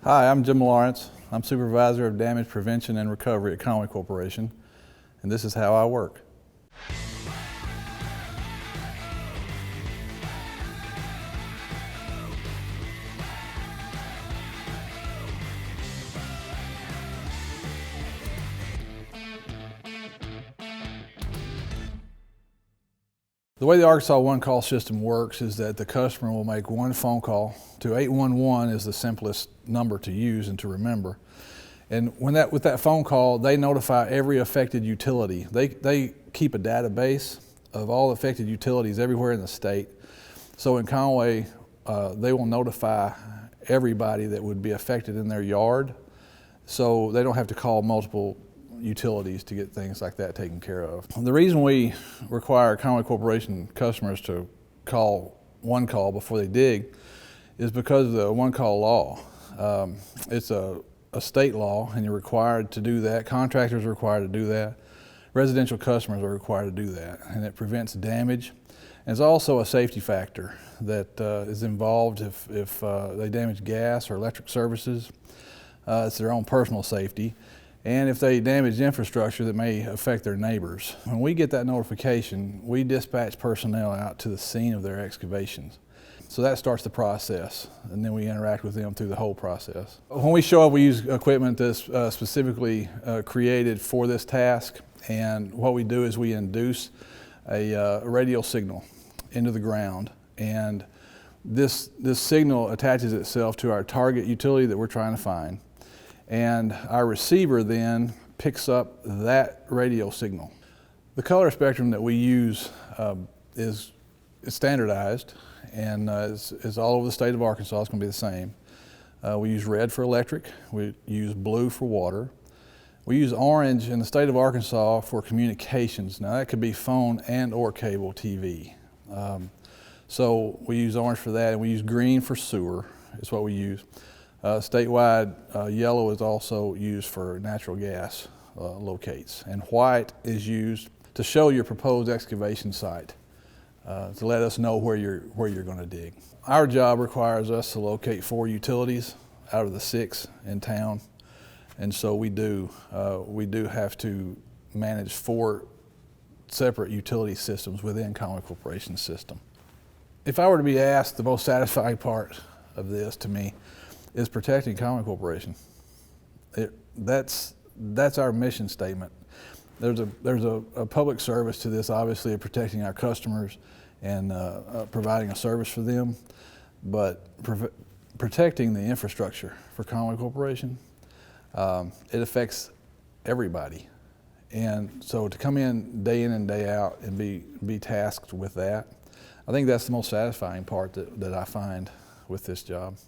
Hi, I'm Jim Lawrence. I'm Supervisor of Damage Prevention and Recovery at Conway Corporation, and this is how I work. The way the Arkansas one-call system works is that the customer will make one phone call to 811 is the simplest number to use and to remember. And with that phone call, they notify every affected utility. They keep a database of all affected utilities everywhere in the state. So in Conway, they will notify everybody that would be affected in their yard, so they don't have to call multiple utilities to get things like that taken care of. The reason we require Conway Corporation customers to call one call before they dig is because of the one call law. It's a state law, and you're required to do that. Contractors are required to do that. Residential customers are required to do that, and it prevents damage. And it's also a safety factor that is involved if they damage gas or electric services. It's their own personal safety. And if they damage infrastructure that may affect their neighbors. When we get that notification, we dispatch personnel out to the scene of their excavations. So that starts the process, and then we interact with them through the whole process. When we show up, we use equipment that's specifically created for this task, and what we do is we induce a radio signal into the ground, and this signal attaches itself to our target utility that we're trying to find. And our receiver then picks up that radio signal. The color spectrum that we use is standardized, and is all over the state of Arkansas. It's going to be the same. We use red for electric. We use blue for water. We use orange in the state of Arkansas for communications. Now that could be phone and or cable TV. So we use orange for that, and we use green for sewer is what we use. Statewide, yellow is also used for natural gas locates, and white is used to show your proposed excavation site, to let us know where you're going to dig. Our job requires us to locate 4 utilities out of the 6 in town, and so we do have to manage 4 separate utility systems within Conway Corporation's system. If I were to be asked, the most satisfying part of this to me is protecting Conway Corporation. That's our mission statement. There's a public service to this, obviously, of protecting our customers and providing a service for them, but protecting the infrastructure for Conway Corporation, it affects everybody. And so to come in and day out and be tasked with that, I think that's the most satisfying part that I find with this job.